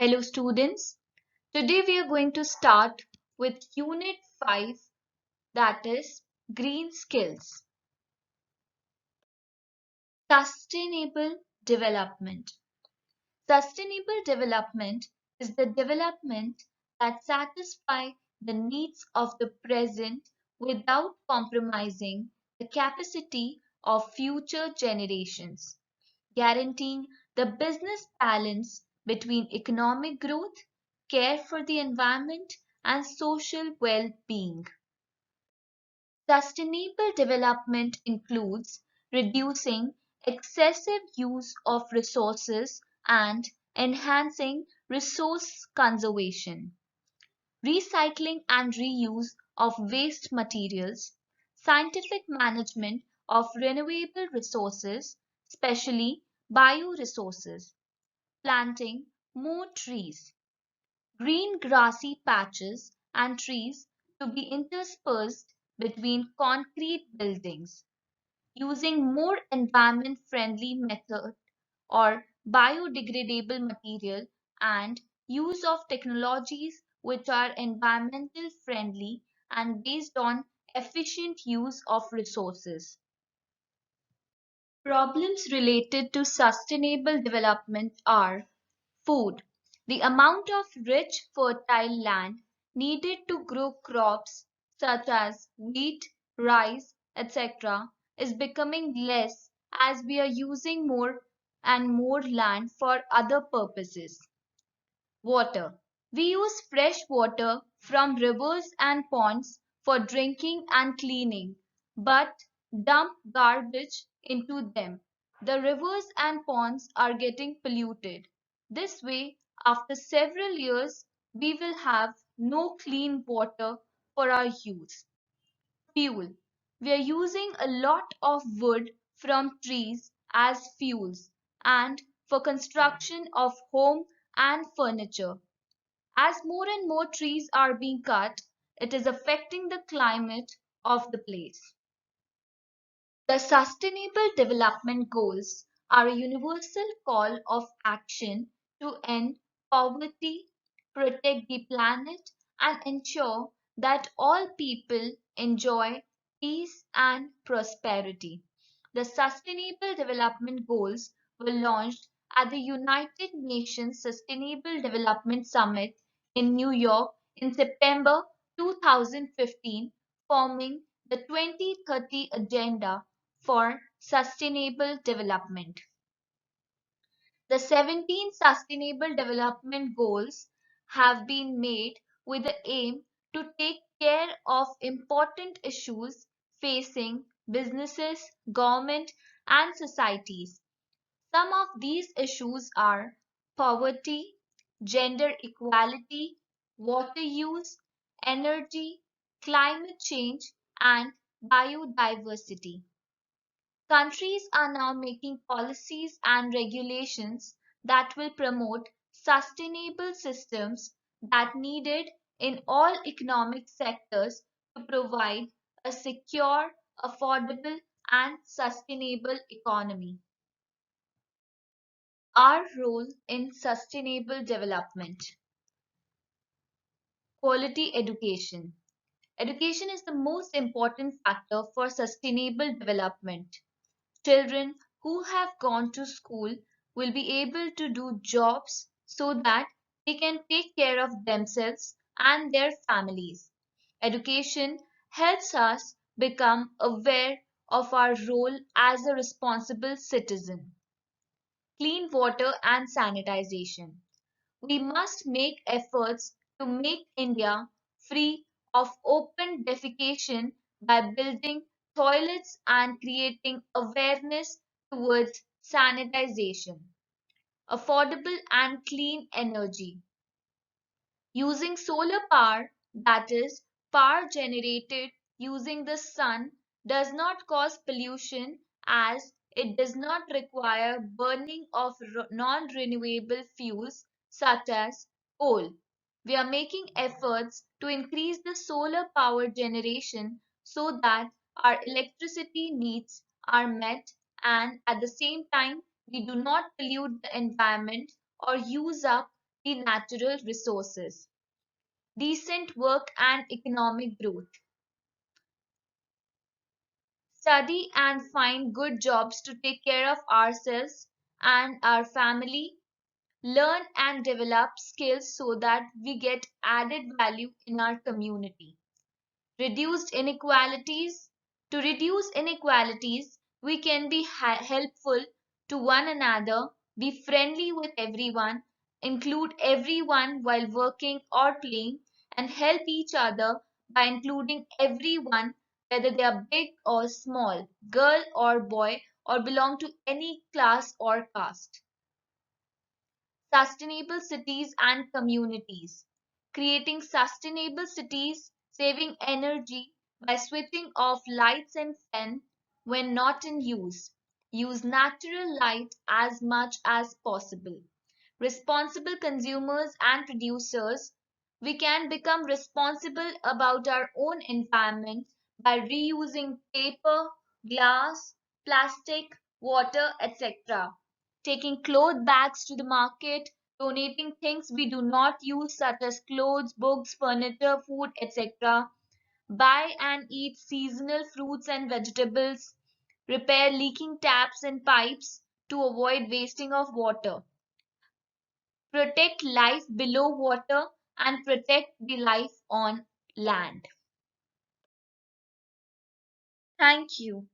Hello students, today we are going to start with Unit 5, that is Green Skills. Sustainable Development. Sustainable development is the development that satisfies the needs of the present without compromising the capacity of future generations, guaranteeing the business balance between economic growth, care for the environment, and social well-being. Sustainable development includes reducing excessive use of resources and enhancing resource conservation, recycling and reuse of waste materials, scientific management of renewable resources, especially bioresources, planting more trees, green grassy patches and trees to be interspersed between concrete buildings, using more environment-friendly method or biodegradable material and use of technologies which are environmental friendly and based on efficient use of resources. Problems related to sustainable development are food. The amount of rich, fertile land needed to grow crops such as wheat, rice, etc. is becoming less as we are using more and more land for other purposes. Water. We use fresh water from rivers and ponds for drinking and cleaning, but dump garbage into them. The rivers and ponds are getting polluted. This way, after several years, we will have no clean water for our use. Fuel. We are using a lot of wood from trees as fuels and for construction of home and furniture. As more and more trees are being cut, it is affecting the climate of the place. The Sustainable Development Goals are a universal call of action to end poverty, protect the planet, and ensure that all people enjoy peace and prosperity. The Sustainable Development Goals were launched at the United Nations Sustainable Development Summit in New York in September 2015, forming the 2030 Agenda for Sustainable Development. The 17 Sustainable Development Goals have been made with the aim to take care of important issues facing businesses, government, and societies. Some of these issues are poverty, gender equality, water use, energy, climate change, and biodiversity. Countries are now making policies and regulations that will promote sustainable systems that needed in all economic sectors to provide a secure, affordable, and sustainable economy. Our role in sustainable development. Quality education. Education is the most important factor for sustainable development. Children who have gone to school will be able to do jobs so that they can take care of themselves and their families. Education helps us become aware of our role as a responsible citizen. Clean water and sanitization. We must make efforts to make India free of open defecation by building toilets and creating awareness towards sanitization. Affordable and clean energy. Using solar power, that is, power generated using the sun, does not cause pollution as it does not require burning of non-renewable fuels such as coal. We are making efforts to increase the solar power generation so that our electricity needs are met and at the same time we do not pollute the environment or use up the natural resources. Decent work and economic growth. Study and find good jobs to take care of ourselves and our family. Learn and develop skills so that we get added value in our community. Reduced inequalities. To reduce inequalities, we can be helpful to one another, be friendly with everyone, include everyone while working or playing, and help each other by including everyone, whether they are big or small, girl or boy, or belong to any class or caste. Sustainable cities and communities. Creating sustainable cities, saving energy by switching off lights and fan when not in use. Use natural light as much as possible. Responsible consumers and producers. We can become responsible about our own environment by reusing paper, glass, plastic, water, etc. Taking cloth bags to the market, donating things we do not use, such as clothes, books, furniture, food, etc. Buy and eat seasonal fruits and vegetables. Repair leaking taps and pipes to avoid wasting of water. Protect life below water and protect the life on land. Thank you.